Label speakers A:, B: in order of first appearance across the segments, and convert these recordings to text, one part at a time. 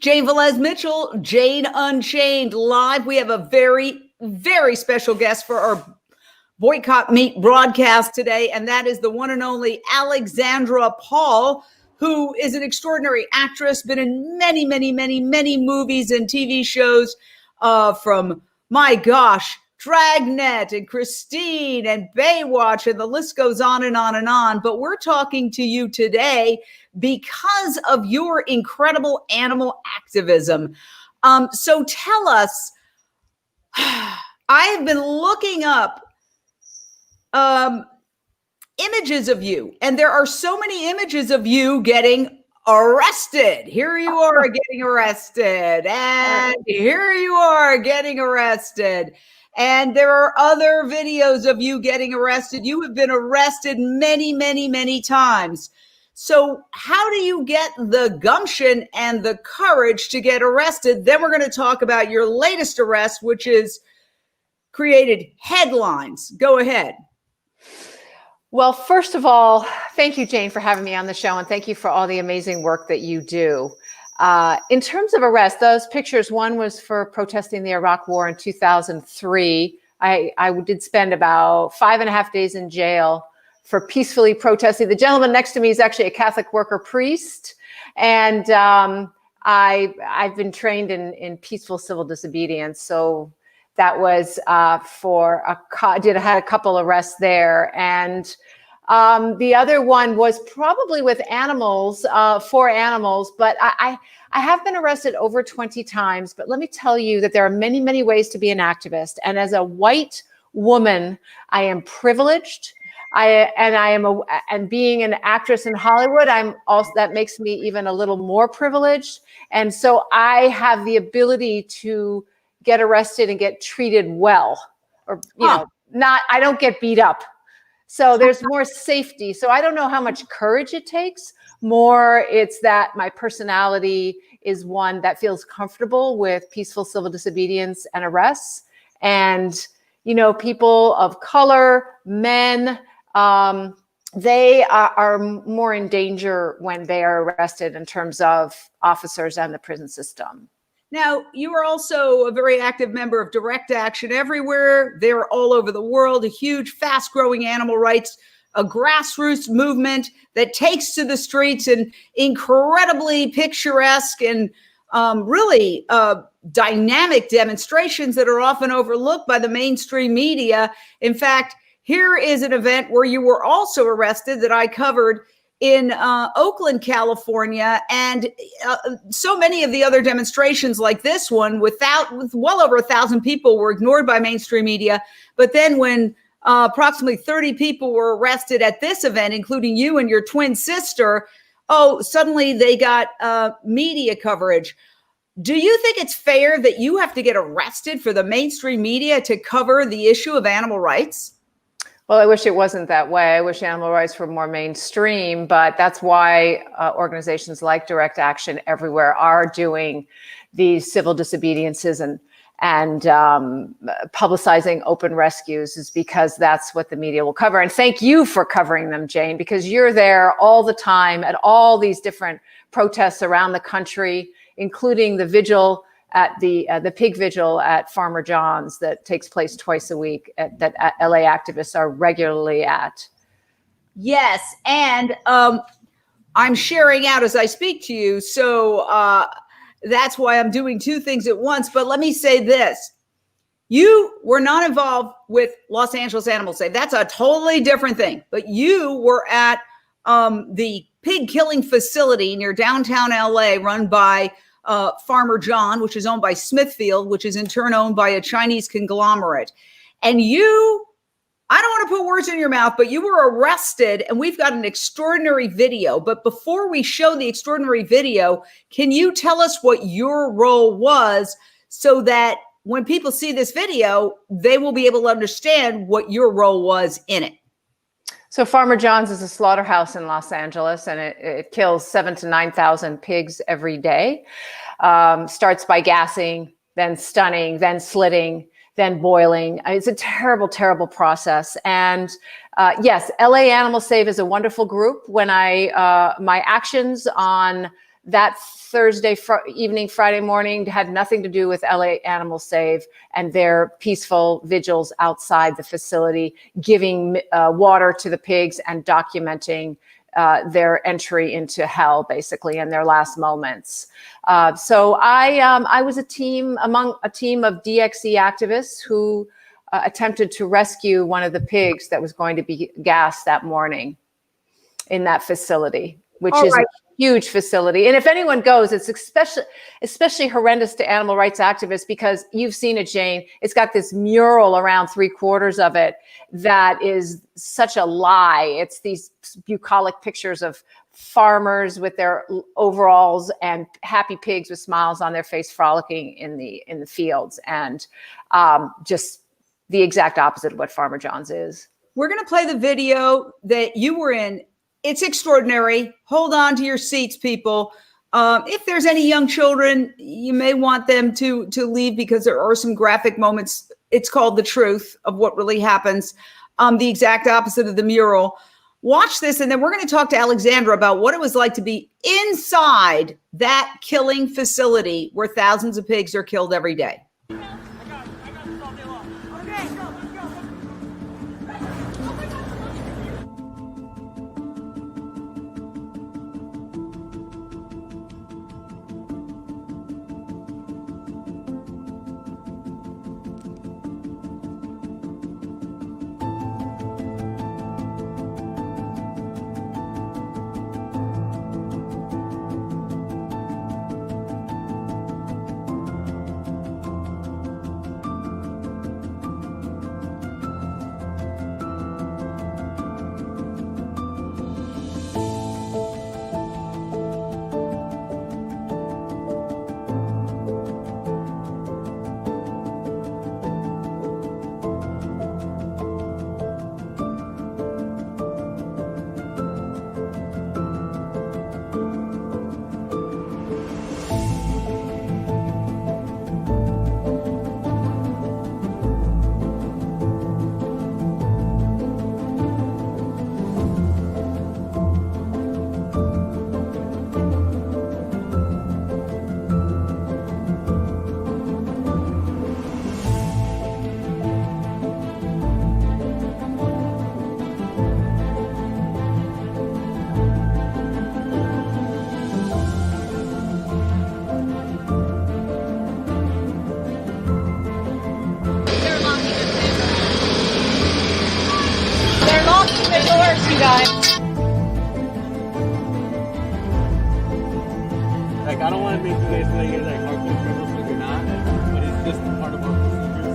A: Jane Velez Mitchell, Jane Unchained live. We have a very, very special guest for our Boycott Meat broadcast today, and that is the one and only Alexandra Paul, who is an extraordinary actress, been in many, many, many, many movies and TV shows from, my gosh, Dragnet and Christine and Baywatch, and the list goes on and on and on. But we're talking to you today because of your incredible animal activism. So tell us, I have been looking up images of you, and there are so many images of you getting arrested. Here you are getting arrested, and here you are getting arrested. And there are other videos of you getting arrested. You have been arrested many, many, many times. So how do you get the gumption and the courage to get arrested? Then we're going to talk about your latest arrest, which has created headlines. Go ahead.
B: Well, first of all, thank you, Jane, for having me on the show, and thank you for all the amazing work that you do. In terms of arrest, those pictures, one was for protesting the Iraq War in 2003. I did spend about 5.5 days in jail for peacefully protesting. The gentleman next to me is actually a Catholic worker priest, and I've been trained in peaceful civil disobedience. So that was I had a couple arrests there. And the other one was probably with animals, for animals, but I have been arrested over 20 times. But let me tell you that there are many, many ways to be an activist. And as a white woman, I am privileged. And being an actress in Hollywood, that makes me even a little more privileged. And so I have the ability to get arrested and get treated well, or, I don't get beat up. So there's more safety. So I don't know how much courage it takes. More, it's that my personality is one that feels comfortable with peaceful civil disobedience and arrests. And, people of color, men, they are more in danger when they are arrested in terms of officers and the prison system.
A: Now, you are also a very active member of Direct Action Everywhere. They're all over the world, a huge, fast-growing animal rights, a grassroots movement that takes to the streets in incredibly picturesque and really dynamic demonstrations that are often overlooked by the mainstream media. In fact, here is an event where you were also arrested that I covered in Oakland, California, and so many of the other demonstrations like this one with well over 1,000 people were ignored by mainstream media. But then when approximately 30 people were arrested at this event, including you and your twin sister, suddenly they got media coverage. Do you think it's fair that you have to get arrested for the mainstream media to cover the issue of animal rights?
B: Well, I wish it wasn't that way. I wish animal rights were more mainstream, but that's why organizations like Direct Action Everywhere are doing these civil disobediences and publicizing open rescues, is because that's what the media will cover. And thank you for covering them, Jane, because you're there all the time at all these different protests around the country, including the vigil at the pig vigil at Farmer John's that takes place twice a week that LA activists are regularly at.
A: Yes, and I'm sharing out as I speak to you, so that's why I'm doing two things at once. But let me say this. You were not involved with Los Angeles Animal Safe. That's a totally different thing. But you were at the pig killing facility near downtown LA run by Farmer John, which is owned by Smithfield, which is in turn owned by a Chinese conglomerate. And you, I don't want to put words in your mouth, but you were arrested, and we've got an extraordinary video. But before we show the extraordinary video, can you tell us what your role was so that when people see this video, they will be able to understand what your role was in it?
B: So Farmer John's is a slaughterhouse in Los Angeles, and it kills 7,000 to 9,000 pigs every day. Starts by gassing, then stunning, then slitting, then boiling. It's a terrible, terrible process. And yes, LA Animal Save is a wonderful group. When my actions on that Thursday evening, Friday morning had nothing to do with LA Animal Save and their peaceful vigils outside the facility, giving water to the pigs and documenting their entry into hell, basically, and their last moments. So I was among a team of DXE activists who attempted to rescue one of the pigs that was going to be gassed that morning in that facility, which is a huge facility. And if anyone goes, it's especially horrendous to animal rights activists, because you've seen it, Jane. It's got this mural around 3/4 of it that is such a lie. It's these bucolic pictures of farmers with their overalls and happy pigs with smiles on their face frolicking in the fields, and just the exact opposite of what Farmer John's is.
A: We're going to play the video that you were in. It's extraordinary. Hold on to your seats, people. If there's any young children, you may want them to leave, because there are some graphic moments. It's called The Truth of What Really Happens. The exact opposite of the mural. Watch this, and then we're going to talk to Alexandra about what it was like to be inside that killing facility where thousands of pigs are killed every day.
B: You guys.
C: Like, I don't want to make you guys feel like you're like hardcore criminals, but you're not. But it's just part of our procedures.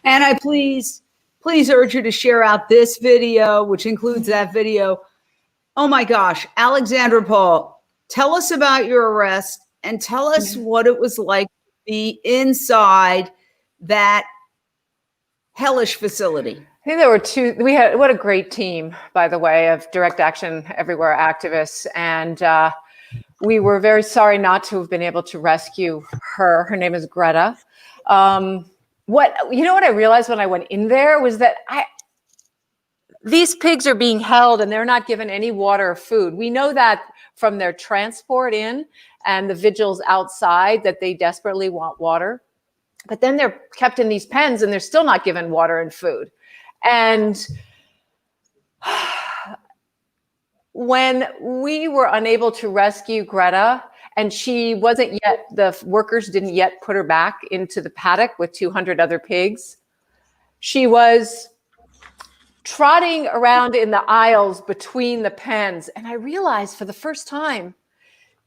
A: And I please urge you to share out this video, which includes that video. Oh my gosh, Alexandra Paul, tell us about your arrest and tell us what it was like to be inside that hellish facility.
B: I think there were two. What a great team, by the way, of Direct Action Everywhere activists. And we were very sorry not to have been able to rescue her. Her name is Greta. What I realized when I went in there was that these pigs are being held and they're not given any water or food. We know that from their transport in and the vigils outside that they desperately want water. But then they're kept in these pens and they're still not given water and food. And when we were unable to rescue Greta, and she wasn't yet, the workers didn't yet put her back into the paddock with 200 other pigs, she was trotting around in the aisles between the pens. And I realized for the first time,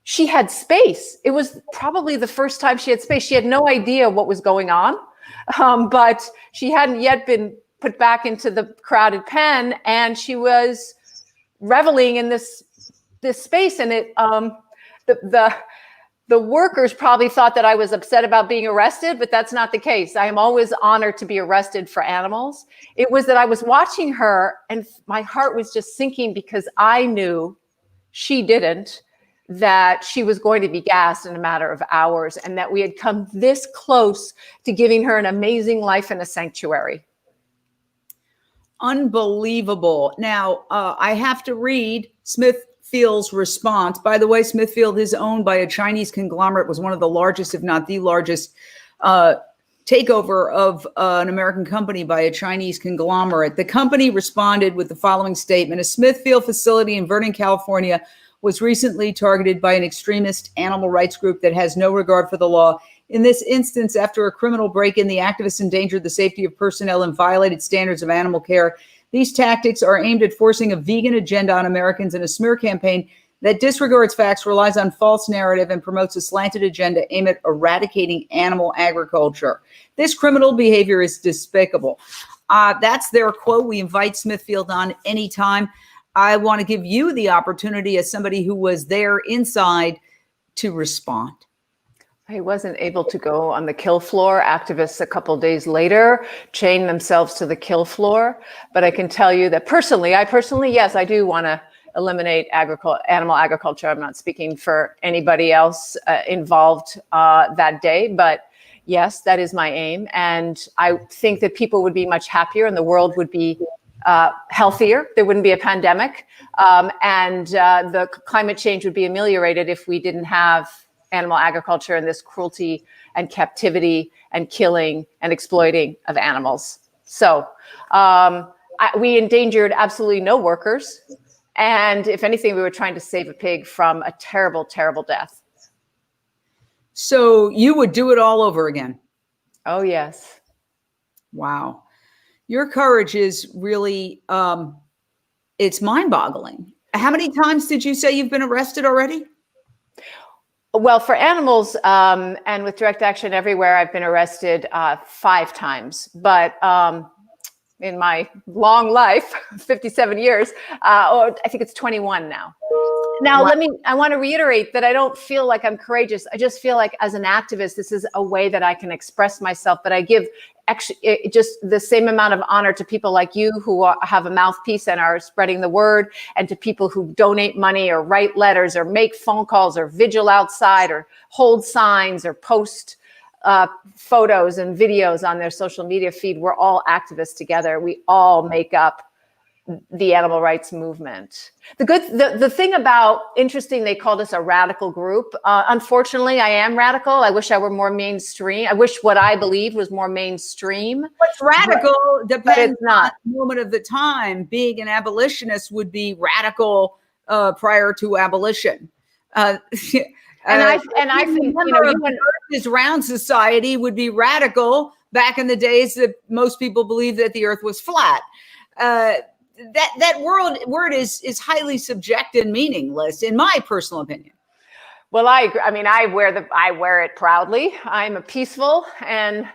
B: she had space. It was probably the first time she had space. She had no idea what was going on, but she hadn't yet been put back into the crowded pen, and she was reveling in this space. And it, the workers probably thought that I was upset about being arrested, but that's not the case. I am always honored to be arrested for animals. It was that I was watching her and my heart was just sinking because I knew she didn't, that she was going to be gassed in a matter of hours and that we had come this close to giving her an amazing life in a sanctuary.
A: Unbelievable. Now, I have to read Smithfield's response. By the way, Smithfield is owned by a Chinese conglomerate, was one of the largest, if not the largest, takeover of an American company by a Chinese conglomerate. The company responded with the following statement: a Smithfield facility in Vernon, California was recently targeted by an extremist animal rights group that has no regard for the law. In this instance, after a criminal break-in, the activists endangered the safety of personnel and violated standards of animal care. These tactics are aimed at forcing a vegan agenda on Americans, and a smear campaign that disregards facts, relies on false narrative, and promotes a slanted agenda aimed at eradicating animal agriculture. This criminal behavior is despicable. That's their quote. We invite Smithfield on anytime. I want to give you the opportunity, as somebody who was there inside, to respond.
B: I wasn't able to go on the kill floor. Activists a couple days later chained themselves to the kill floor. But I can tell you that I personally, yes, I do want to eliminate animal agriculture. I'm not speaking for anybody else involved that day, but yes, that is my aim. And I think that people would be much happier and the world would be healthier. There wouldn't be a pandemic. And the climate change would be ameliorated if we didn't have animal agriculture and this cruelty and captivity and killing and exploiting of animals. So we endangered absolutely no workers. And if anything, we were trying to save a pig from a terrible, terrible death.
A: So you would do it all over again?
B: Oh, yes.
A: Wow. Your courage is really, it's mind-boggling. How many times did you say you've been arrested already?
B: Well, for animals and with Direct Action Everywhere, I've been arrested 5 times. But in my long life, 57 years, I think it's 21 now. Now,
A: wow.
B: I want to reiterate that I don't feel like I'm courageous. I just feel like as an activist, this is a way that I can express myself, but I give actually just the same amount of honor to people like you who have a mouthpiece and are spreading the word, and to people who donate money or write letters or make phone calls or vigil outside or hold signs or post photos and videos on their social media feed. We're all activists together. We all make up the animal rights movement. The thing about, interesting, they called us a radical group. Unfortunately, I am radical. I wish I were more mainstream. I wish what I believed was more mainstream.
A: What's radical depends
B: not.
A: on the moment of the time. Being an abolitionist would be radical prior to abolition.
B: I think,
A: Earth round society would be radical back in the days that most people believed that the Earth was flat. That word is highly subjective and meaningless, in my personal opinion.
B: Well, I agree. I mean, I wear it proudly. I'm a peaceful, and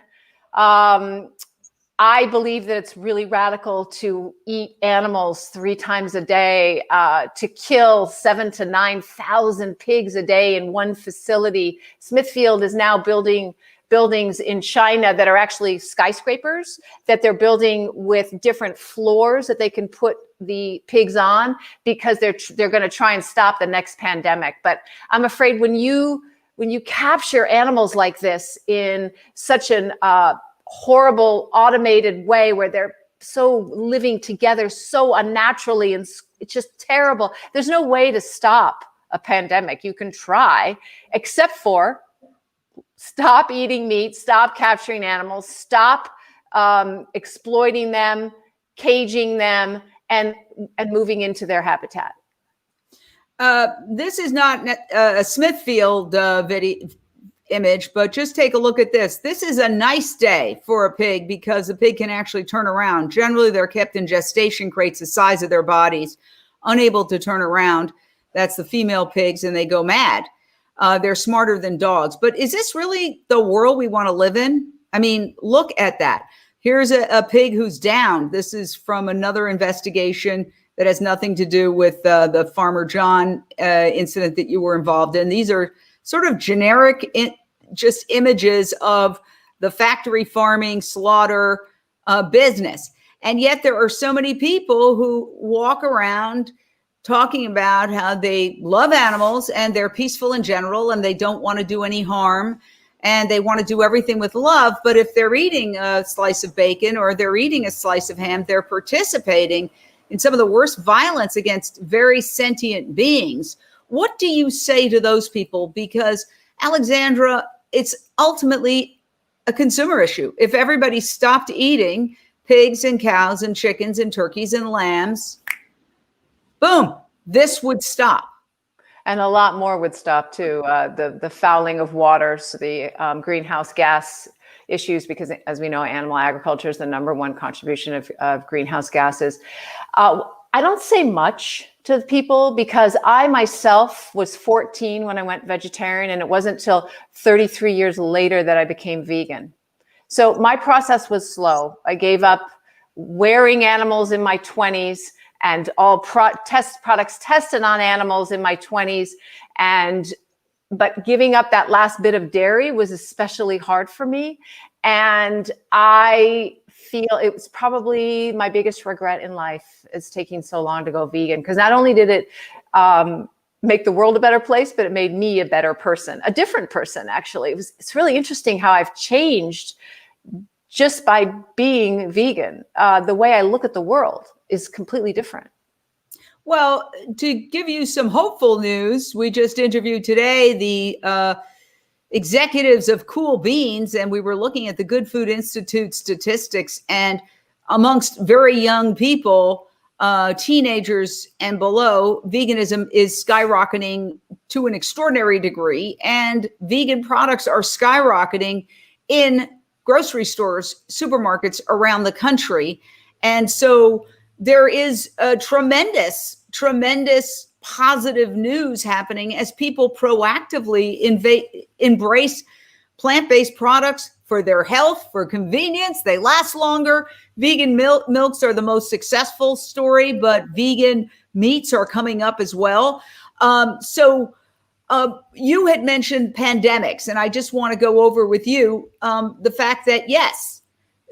B: I believe that it's really radical to eat animals 3 times a day, to kill 7,000 to 9,000 pigs a day in one facility. Smithfield is now building buildings in China that are actually skyscrapers, that they're building with different floors that they can put the pigs on, because they're going to try and stop the next pandemic. But I'm afraid when you capture animals like this in such an horrible automated way, where they're living together so unnaturally, and it's just terrible. There's no way to stop a pandemic. You can try, except for stop eating meat, stop capturing animals, stop exploiting them, caging them, and moving into their habitat.
A: This is not a Smithfield video image, but just take a look at this. This is a nice day for a pig because the pig can actually turn around. Generally, they're kept in gestation crates the size of their bodies, unable to turn around. That's the female pigs, and they go mad. They're smarter than dogs. But is this really the world we want to live in? I mean, look at that. Here's a pig who's down. This is from another investigation that has nothing to do with the Farmer John incident that you were involved in. These are sort of generic just images of the factory farming, slaughter business. And yet there are so many people who walk around talking about how they love animals and they're peaceful in general and they don't want to do any harm and they want to do everything with love. But if they're eating a slice of bacon or they're eating a slice of ham, they're participating in some of the worst violence against very sentient beings. What do you say to those people? Because, Alexandra, it's ultimately a consumer issue. If everybody stopped eating pigs and cows and chickens and turkeys and lambs, boom, this would stop.
B: And a lot more would stop too. The fouling of waters, the greenhouse gas issues, because as we know, animal agriculture is the #1 contribution of greenhouse gases. I don't say much to people because I myself was 14 when I went vegetarian, and it wasn't until 33 years later that I became vegan. So my process was slow. I gave up wearing animals in my 20s and all products tested on animals in my 20s. But giving up that last bit of dairy was especially hard for me. And I feel it was probably my biggest regret in life is taking so long to go vegan, because not only did it make the world a better place, but it made me a better person, a different person, actually. It's really interesting how I've changed just by being vegan. The way I look at the world is completely different.
A: Well, to give you some hopeful news, we just interviewed today the executives of Cool Beans, and we were looking at the Good Food Institute statistics, and amongst very young people, teenagers and below, veganism is skyrocketing to an extraordinary degree, and vegan products are skyrocketing in grocery stores, supermarkets around the country. And so there is a tremendous positive news happening as people proactively embrace plant-based products for their health, for convenience. They last longer. Vegan milks are the most successful story, but vegan meats are coming up as well. So you had mentioned pandemics, and I just want to go over with you the fact that, yes,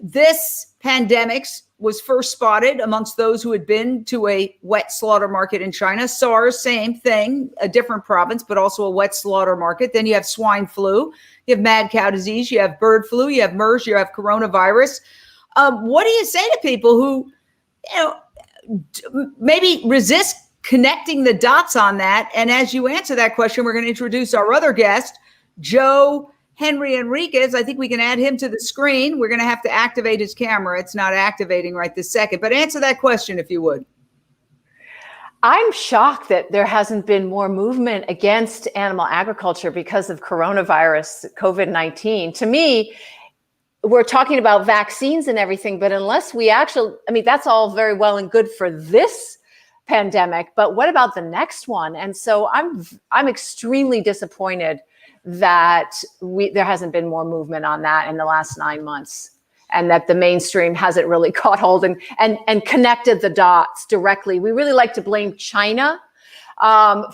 A: this pandemic was first spotted amongst those who had been to a wet slaughter market in China. SARS, same thing, a different province, but also a wet slaughter market. Then you have swine flu, you have mad cow disease, you have bird flu, you have MERS, you have coronavirus. What do you say to people who, maybe resist connecting the dots on that? And as you answer that question, we're going to introduce our other guest, Joe Enriquez. I think we can add him to the screen. We're going to have to activate his camera. It's not activating right this second, but answer that question if you would.
B: I'm shocked that there hasn't been more movement against animal agriculture because of coronavirus, COVID-19. To me, we're talking about vaccines and everything, but unless we actually, that's all very well and good for this pandemic, but what about the next one? And so I'm extremely disappointed that there hasn't been more movement on that in the last 9 months, and that the mainstream hasn't really caught hold and connected the dots directly. We really like to blame China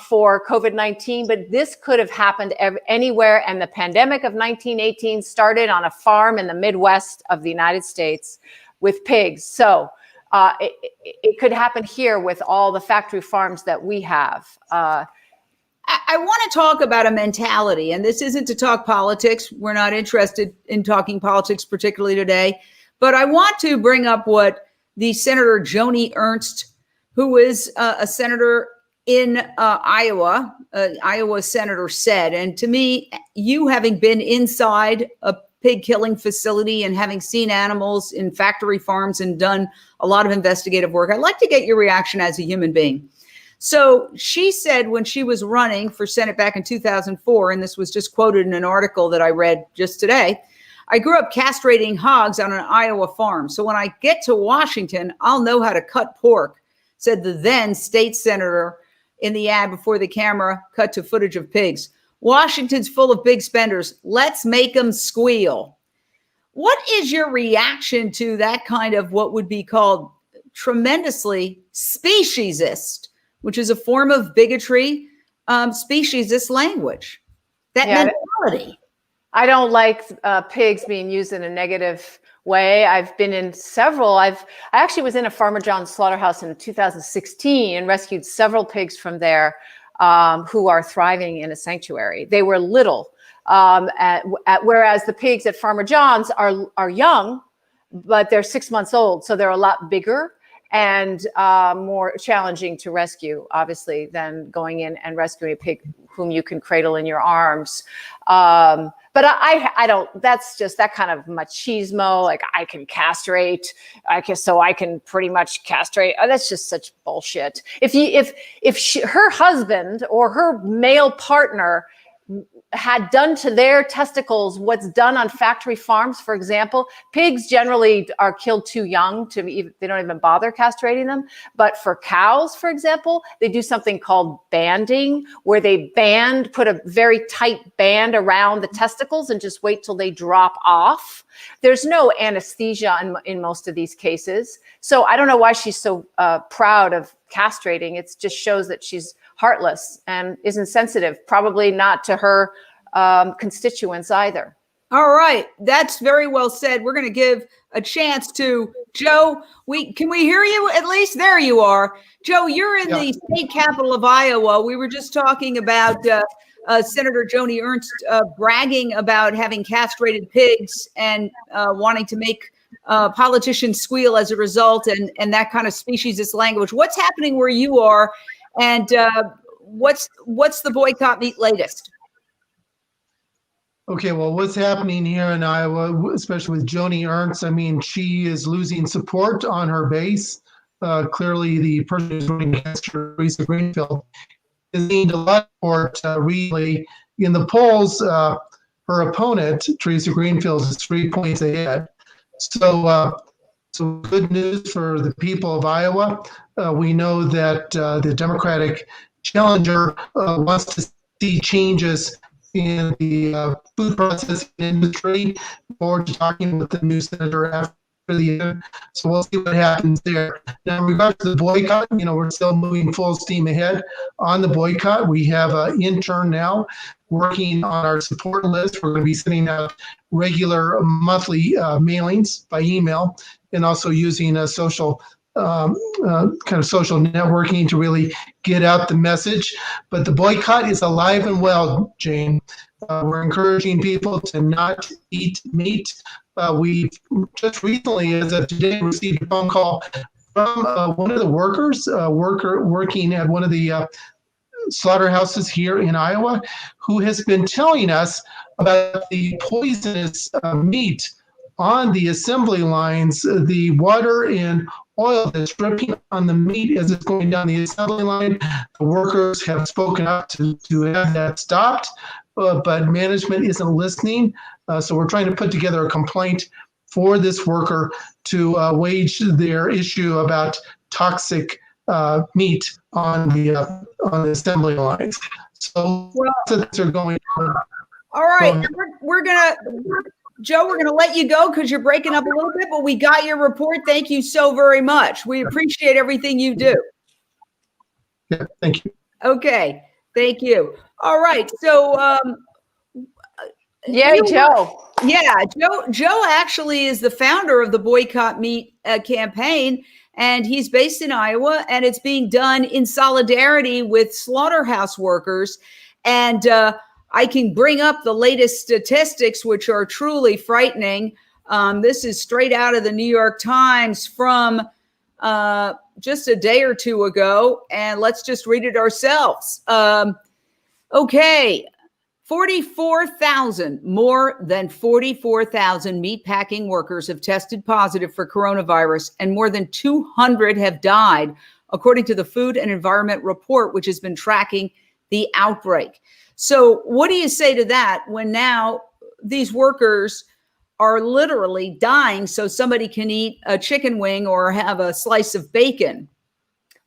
B: for COVID-19, but this could have happened anywhere. And the pandemic of 1918 started on a farm in the Midwest of the United States with pigs. So it could happen here with all the factory farms that we have.
A: I want to talk about a mentality, and this isn't to talk politics. We're not interested in talking politics particularly today, but I want to bring up what the Senator Joni Ernst, who is a senator in Iowa. Iowa senator said, and to me, you having been inside a pig killing facility and having seen animals in factory farms and done a lot of investigative work, I'd like to get your reaction as a human being. So she said when she was running for Senate back in 2004, and this was just quoted in an article that I read just today, I grew up castrating hogs on an Iowa farm. So when I get to Washington, I'll know how to cut pork, said the then state senator in the ad before the camera cut to footage of pigs. Washington's full of big spenders. Let's make them squeal. What is your reaction to that kind of what would be called tremendously speciesist, which is a form of bigotry, speciesist language, that mentality?
B: I don't like pigs being used in a negative way. I've been in several. I actually was in a Farmer John's slaughterhouse in 2016 and rescued several pigs from there who are thriving in a sanctuary. They were little, whereas the pigs at Farmer John's are young, but they're 6 months old, so they're a lot bigger and more challenging to rescue, obviously, than going in and rescuing a pig whom you can cradle in your arms. But I don't, that's just that kind of machismo, like I can castrate, so I can pretty much castrate. Oh, that's just such bullshit. If her husband or her male partner had done to their testicles what's done on factory farms, for example, pigs generally are killed too young they don't even bother castrating them. But for cows, for example, they do something called banding, where they put a very tight band around the testicles and just wait till they drop off. There's no anesthesia in most of these cases. So I don't know why she's so proud of castrating. It just shows that she's heartless and isn't sensitive, probably not to her constituents either.
A: All right. That's very well said. We're going to give a chance to Joe. Can we hear you at least? There you are. Joe, you're in the state capital of Iowa. We were just talking about Senator Joni Ernst bragging about having castrated pigs and wanting to make politicians squeal as a result, and that kind of speciesist language. What's happening where you are? And what's the boycott meet latest?
D: Okay, well, what's happening here in Iowa, especially with Joni Ernst, I mean, she is losing support on her base. Clearly, the person who's running against her, Teresa Greenfield, has gained a lot of support recently. In the polls, her opponent, Teresa Greenfield, is 3 points ahead. So good news for the people of Iowa. We know that the Democratic challenger wants to see changes in the food processing industry. Forward to talking with the new senator after the end. So we'll see what happens there. Now, in regards to the boycott, we're still moving full steam ahead on the boycott. We have an intern now working on our support list. We're going to be sending out regular monthly mailings by email, and also using a social kind of social networking to really get out the message. But the boycott is alive and well, Jane. We're encouraging people to not eat meat. We just recently, as of today, received a phone call from one of the workers, working at one of the slaughterhouses here in Iowa, who has been telling us about the poisonous meat on the assembly lines, the water and oil that's dripping on the meat as it's going down the assembly line. The workers have spoken up to have that stopped, but management isn't listening. So we're trying to put together a complaint for this worker to wage their issue about toxic meat on the assembly lines. So things are going on.
A: All right, Joe, we're gonna let you go because you're breaking up a little bit, but we got your report. Thank you so very much. We appreciate everything you do.
D: Yeah, thank you.
A: Okay, thank you. All right, so
B: Yay, Joe.
A: Yeah, Joe actually is the founder of the Boycott Meat campaign, and he's based in Iowa, and it's being done in solidarity with slaughterhouse workers. And I can bring up the latest statistics, which are truly frightening. This is straight out of the New York Times from just a day or two ago, and let's just read it ourselves. Okay. 44,000, more than 44,000 meatpacking workers have tested positive for coronavirus, and more than 200 have died, according to the Food and Environment Report, which has been tracking the outbreak. So what do you say to that when now these workers are literally dying so somebody can eat a chicken wing or have a slice of bacon?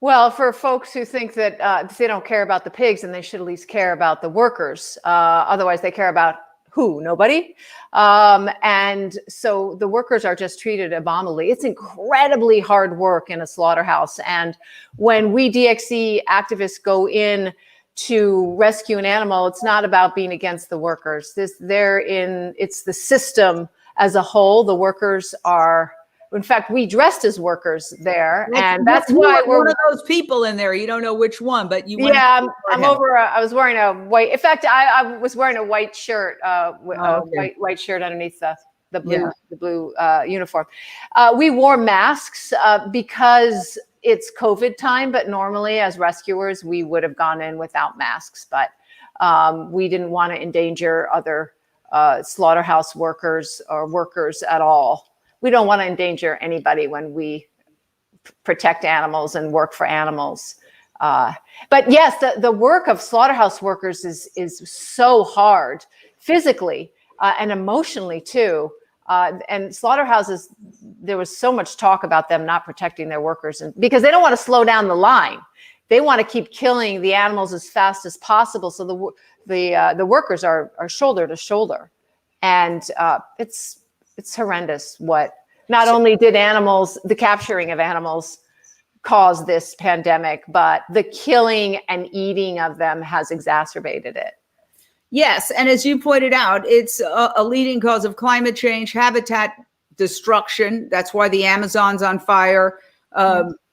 B: Well, for folks who think that they don't care about the pigs, and they should at least care about the workers. Otherwise, they care about who? Nobody. And so the workers are just treated abominably. It's incredibly hard work in a slaughterhouse. And when we DXE activists go in to rescue an animal, it's not about being against the workers. It's the system as a whole. The workers are. In fact, we dressed as workers there, and that's why we're
A: one of those people in there. You don't know which one, but you.
B: Yeah, I'm over. I was wearing a white. In fact, I was wearing a white shirt, white shirt underneath the blue uniform. We wore masks because it's COVID time, but normally as rescuers, we would have gone in without masks, but we didn't want to endanger other slaughterhouse workers or workers at all. We don't want to endanger anybody when we protect animals and work for animals. But yes, the work of slaughterhouse workers is so hard physically and emotionally too. And slaughterhouses, there was so much talk about them not protecting their workers, and because they don't want to slow down the line. They want to keep killing the animals as fast as possible. So the workers are shoulder to shoulder, and it's horrendous what not only did the capturing of animals cause this pandemic, but the killing and eating of them has exacerbated it.
A: Yes. And as you pointed out, it's a leading cause of climate change, habitat destruction. That's why the Amazon's on fire.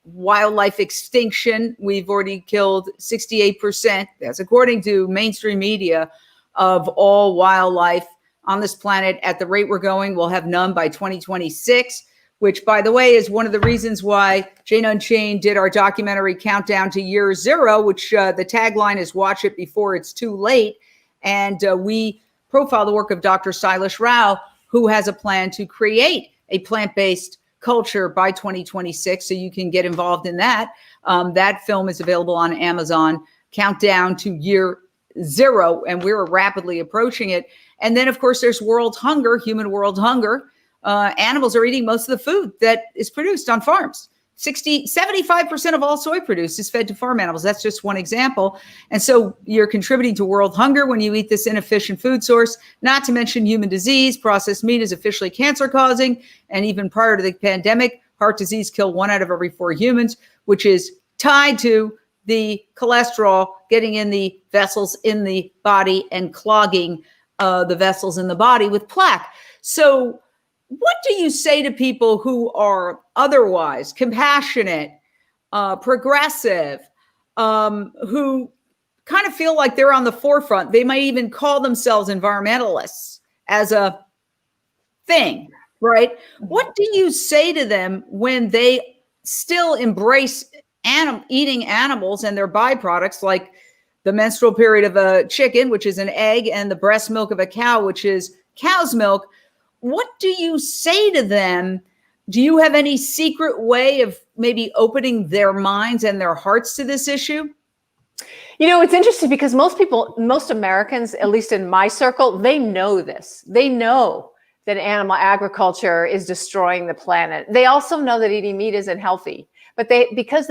A: Wildlife extinction. We've already killed 68%. That's according to mainstream media of all wildlife on this planet. At the rate we're going, we'll have none by 2026, which, by the way, is one of the reasons why Jane Unchained did our documentary Countdown to Year Zero, which the tagline is "Watch it before it's too late." And we profile the work of Dr. Silas Rao, who has a plan to create a plant-based culture by 2026. So you can get involved in that. That film is available on Amazon, Countdown to Year Zero, and we're rapidly approaching it. And then, of course, there's world hunger, human world hunger. Animals are eating most of the food that is produced on farms. 75% of all soy produced is fed to farm animals. That's just one example. And so you're contributing to world hunger when you eat this inefficient food source, not to mention human disease. Processed meat is officially cancer causing. And even prior to the pandemic, heart disease killed 1 out of every 4 humans, which is tied to the cholesterol getting in the vessels in the body and clogging the vessels in the body with plaque. So what do you say to people who are otherwise compassionate, progressive, who kind of feel like they're on the forefront? They might even call themselves environmentalists as a thing, right? What do you say to them when they still embrace eating animals and their byproducts, like the menstrual period of a chicken, which is an egg, and the breast milk of a cow, which is cow's milk? What do you say to them? Do you have any secret way of maybe opening their minds and their hearts to this issue?
B: You know, it's interesting because most Americans, at least in my circle, they know this. They know that animal agriculture is destroying the planet. They also know that eating meat isn't healthy, but because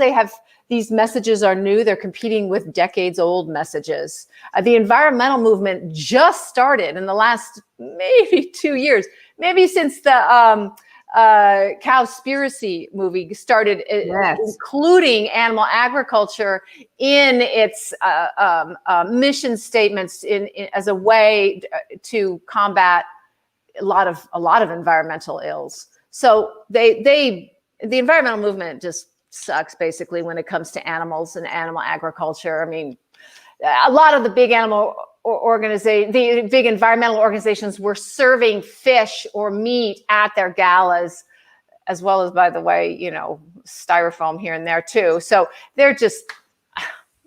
B: these messages are new, they're competing with decades old messages. The environmental movement just started in the last maybe 2 years, maybe since the Cowspiracy movie started, yes, including animal agriculture in its mission statements as a way to combat a lot of environmental ills. So the environmental movement just sucks basically when it comes to animals and animal agriculture. I mean, a lot of the big the big environmental organizations were serving fish or meat at their galas as well as, by the way, styrofoam here and there too. So they're just,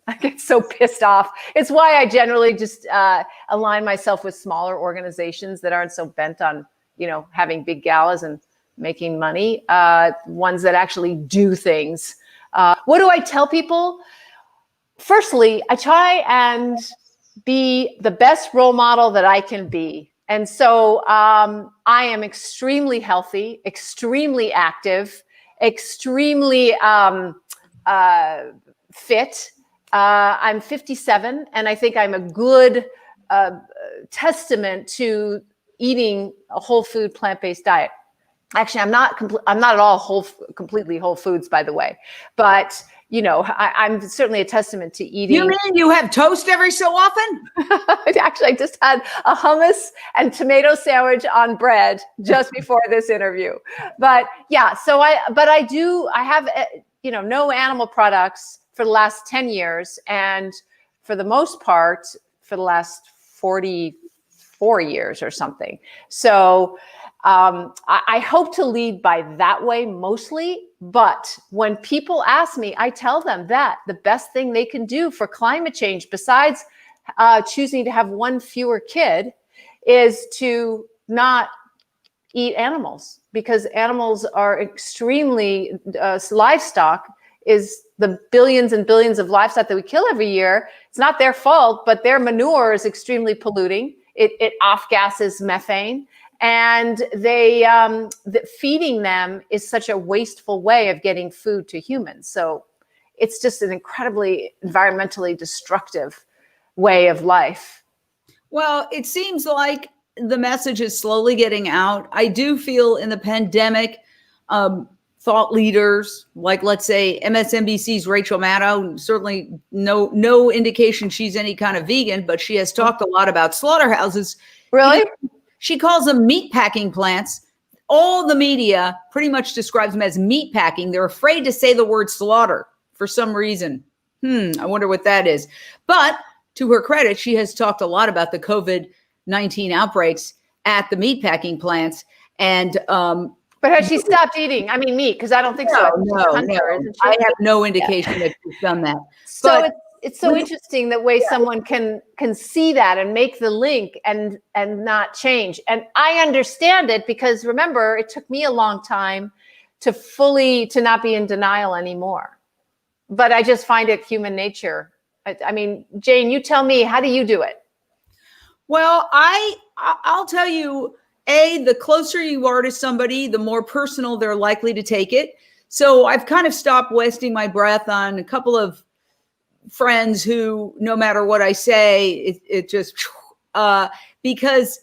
B: I get so pissed off. It's why I generally just align myself with smaller organizations that aren't so bent on, having big galas and making money, ones that actually do things. What do I tell people? Firstly, I try and be the best role model that I can be. And so I am extremely healthy, extremely active, extremely fit. I'm 57, and I think I'm a good testament to eating a whole food, plant-based diet. Actually, I'm not at all completely whole foods, by the way, but I'm certainly a testament to eating.
A: You mean you have toast every so often?
B: Actually, I just had a hummus and tomato sandwich on bread just before this interview. But yeah, so I have, no animal products for the last 10 years. And for the most part, for the last 44 years or something. So I hope to lead by that way mostly. But when people ask me, I tell them that the best thing they can do for climate change, besides choosing to have one fewer kid, is to not eat animals, because animals are extremely, livestock is the billions and billions of livestock that we kill every year. It's not their fault, but their manure is extremely polluting. It off-gases methane. And feeding them is such a wasteful way of getting food to humans. So it's just an incredibly environmentally destructive way of life.
A: Well, it seems like the message is slowly getting out. I do feel in the pandemic, thought leaders, like let's say MSNBC's Rachel Maddow, certainly no indication she's any kind of vegan, but she has talked a lot about slaughterhouses.
B: Really?
A: She calls them meat packing plants. All the media pretty much describes them as meat packing. They're afraid to say the word slaughter for some reason. I wonder what that is. But to her credit, she has talked a lot about the COVID-19 outbreaks at the meat packing plants. And
B: but has she stopped eating? I mean, meat, because I don't think so.
A: No. I have no indication that she's done that.
B: So but it's so interesting that way someone can see that and make the link and not change. And I understand it, because remember, it took me a long time to not be in denial anymore. But I just find it human nature. I mean, Jane, you tell me, how do you do it?
A: Well, I'll tell you, the closer you are to somebody, the more personal they're likely to take it. So I've kind of stopped wasting my breath on a couple of friends who, no matter what I say, it just, because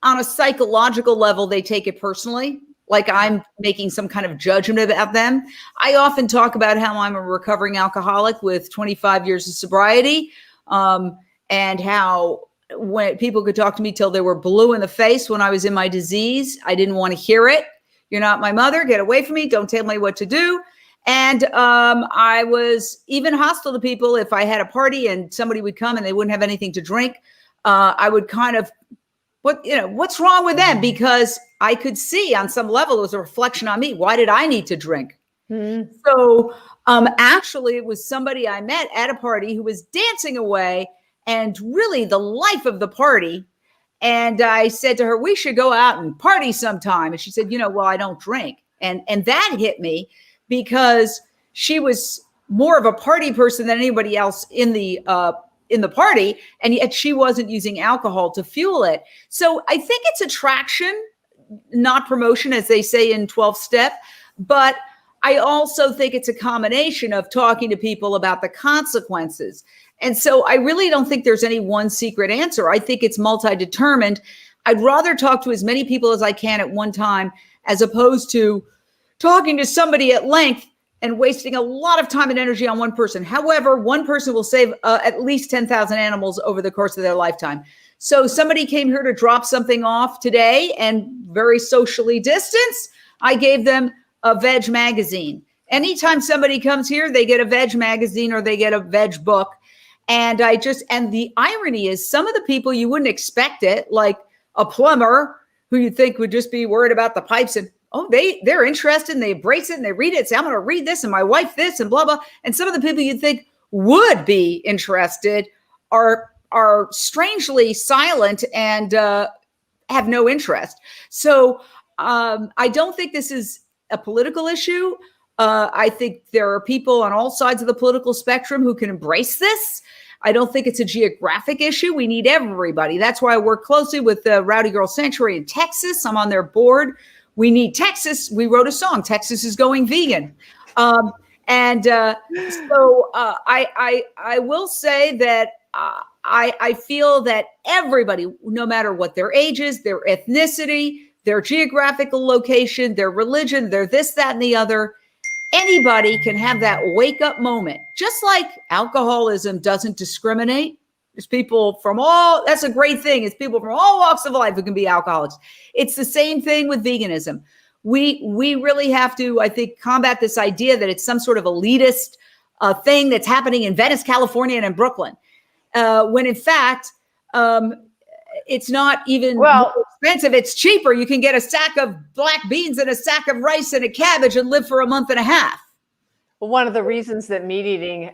A: on a psychological level, they take it personally, like I'm making some kind of judgment about them. I often talk about how I'm a recovering alcoholic with 25 years of sobriety, and how when people could talk to me till they were blue in the face when I was in my disease, I didn't want to hear it. You're not my mother. Get away from me. Don't tell me what to do. And I was even hostile to people. If I had a party and somebody would come and they wouldn't have anything to drink, I would kind of, what's wrong with them? Because I could see on some level it was a reflection on me. Why did I need to drink? Mm-hmm. So actually, it was somebody I met at a party who was dancing away and really the life of the party. And I said to her, we should go out and party sometime. And she said, well, I don't drink. And that hit me, because she was more of a party person than anybody else in the party. And yet she wasn't using alcohol to fuel it. So I think it's attraction, not promotion, as they say in 12 Step. But I also think it's a combination of talking to people about the consequences. And so I really don't think there's any one secret answer. I think it's multi-determined. I'd rather talk to as many people as I can at one time, as opposed to talking to somebody at length and wasting a lot of time and energy on one person. However, one person will save at least 10,000 animals over the course of their lifetime. So somebody came here to drop something off today, and very socially distanced, I gave them a veg magazine. Anytime somebody comes here, they get a veg magazine or they get a veg book. And the irony is, some of the people you wouldn't expect it, like a plumber who you think would just be worried about the pipes and oh, they're interested and they embrace it and they read it. Say, I'm going to read this and my wife this and blah, blah. And some of the people you'd think would be interested are strangely silent and have no interest. So I don't think this is a political issue. I think there are people on all sides of the political spectrum who can embrace this. I don't think it's a geographic issue. We need everybody. That's why I work closely with the Rowdy Girl Sanctuary in Texas. I'm on their board. We need Texas. We wrote a song, Texas is Going Vegan. So I will say that I feel that everybody, no matter what their age is, their ethnicity, their geographical location, their religion, their this, that, and the other, anybody can have that wake up moment. Just like alcoholism doesn't discriminate. There's people from that's a great thing. It's people from all walks of life who can be alcoholics. It's the same thing with veganism. We really have to, I think, combat this idea that it's some sort of elitist thing that's happening in Venice, California, and in Brooklyn. When in fact, it's not even more expensive. It's cheaper. You can get a sack of black beans and a sack of rice and a cabbage and live for a month and a half.
B: Well, one of the reasons that meat eating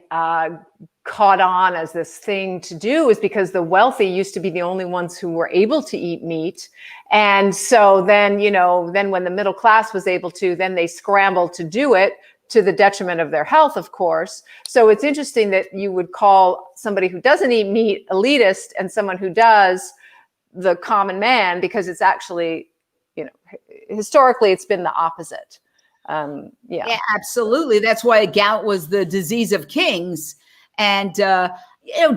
B: caught on as this thing to do is because the wealthy used to be the only ones who were able to eat meat. And so then, then when the middle class was able to, then they scrambled to do it to the detriment of their health, of course. So it's interesting that you would call somebody who doesn't eat meat elitist and someone who does the common man, because it's actually, historically it's been the opposite. Yeah, absolutely.
A: That's why gout was the disease of kings. And,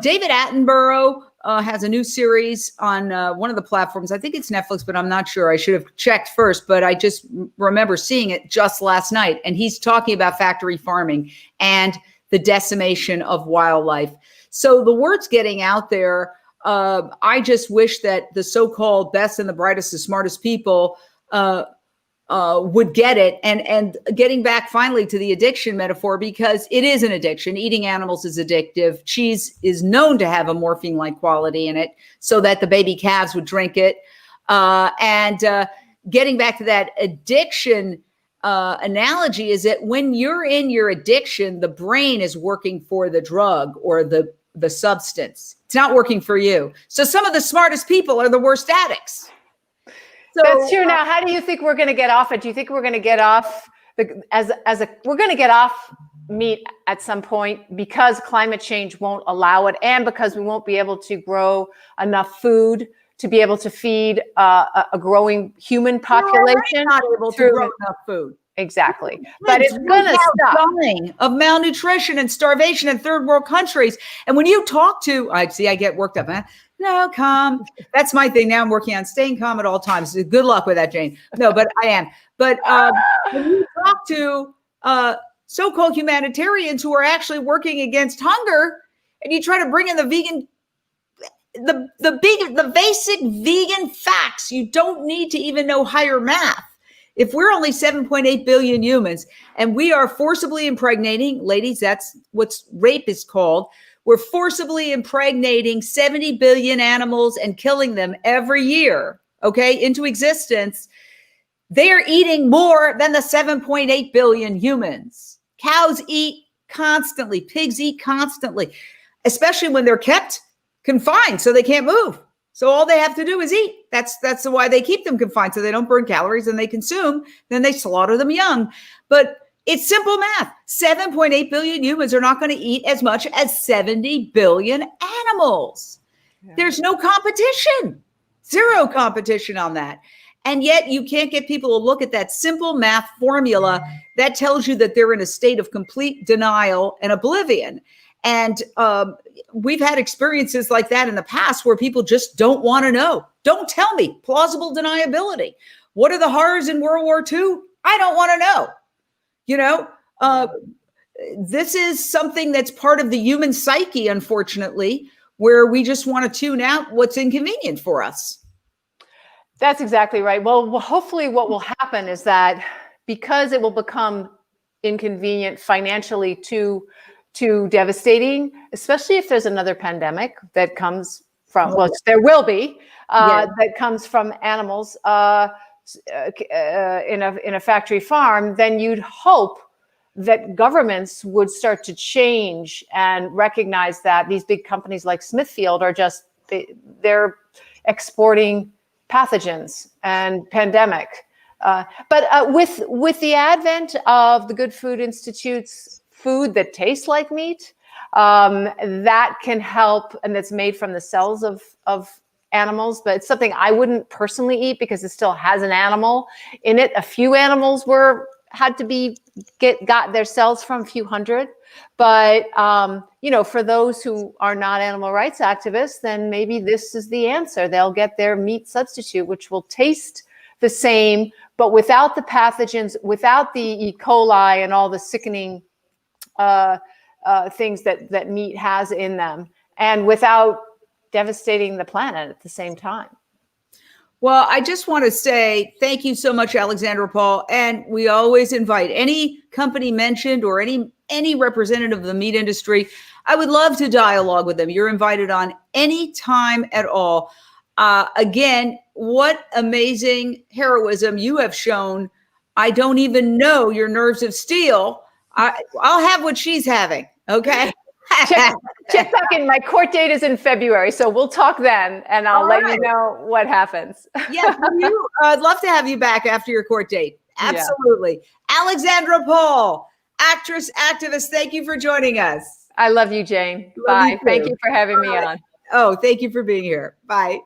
A: David Attenborough has a new series on one of the platforms. I think it's Netflix, but I'm not sure. I should have checked first, but I just remember seeing it just last night. And he's talking about factory farming and the decimation of wildlife. So the word's getting out there. I just wish that the so-called best and the brightest, the smartest people would get it. And getting back finally to the addiction metaphor, because it is an addiction. Eating animals is addictive. Cheese is known to have a morphine-like quality in it so that the baby calves would drink it. Getting back to that addiction analogy is that when you're in your addiction, the brain is working for the drug or the substance. It's not working for you. So some of the smartest people are the worst addicts.
B: So, that's true. Now, how do you think we're going to get off it? Do you think we're going to get off we're going to get off meat at some point because climate change won't allow it, and because we won't be able to grow enough food to be able to feed a growing human population?
A: We're not able to grow enough food.
B: Exactly. But it's going to stop.
A: Dying of malnutrition and starvation in third world countries. And when you talk to, I get worked up, huh? No, calm. That's my thing. Now I'm working on staying calm at all times. Good luck with that, Jane. No, but I am. But when you talk to so-called humanitarians who are actually working against hunger, and you try to bring in the vegan, the basic vegan facts, you don't need to even know higher math. If we're only 7.8 billion humans and we are forcibly impregnating, ladies, that's what rape is called. We're forcibly impregnating 70 billion animals and killing them every year, into existence. They're eating more than the 7.8 billion humans. Cows eat constantly. Pigs eat constantly, especially when they're kept confined so they can't move. So all they have to do is eat. That's why they keep them confined, so they don't burn calories and they consume. Then they slaughter them young. But it's simple math. 7.8 billion humans are not going to eat as much as 70 billion animals. Yeah. There's no competition, zero competition on that. And yet you can't get people to look at that simple math formula that tells you that they're in a state of complete denial and oblivion. And we've had experiences like that in the past where people just don't want to know. Don't tell me. Plausible deniability. What are the horrors in World War II? I don't want to know. This is something that's part of the human psyche, unfortunately, where we just want to tune out what's inconvenient for us.
B: That's exactly right. Well, hopefully what will happen is that because it will become inconvenient financially too devastating, especially if there's another pandemic that comes from, well, there will be, that comes from animals. in a factory farm, then you'd hope that governments would start to change and recognize that these big companies like Smithfield are just, they're exporting pathogens and pandemic. But with the advent of the Good Food Institute's food that tastes like meat, that can help, and that's made from the cells of animals, but it's something I wouldn't personally eat because it still has an animal in it. A few animals had to be got their cells from a few hundred, but for those who are not animal rights activists, then maybe this is the answer. They'll get their meat substitute, which will taste the same, but without the pathogens, without the E. coli and all the sickening things that meat has in them, and without devastating the planet at the same time.
A: Well, I just want to say thank you so much, Alexandra Paul. And we always invite any company mentioned or any representative of the meat industry. I would love to dialogue with them. You're invited on any time at all. Again, what amazing heroism you have shown. I don't even know your nerves of steel. I'll have what she's having. Okay.
B: Check back in. My court date is in February, so we'll talk then, and I'll let you know what happens.
A: Yeah, I'd love to have you back after your court date. Absolutely. Yeah. Alexandra Paul, actress, activist, thank you for joining us.
B: I love you, Jane. Bye. Thank you for having me on.
A: Oh, thank you for being here. Bye.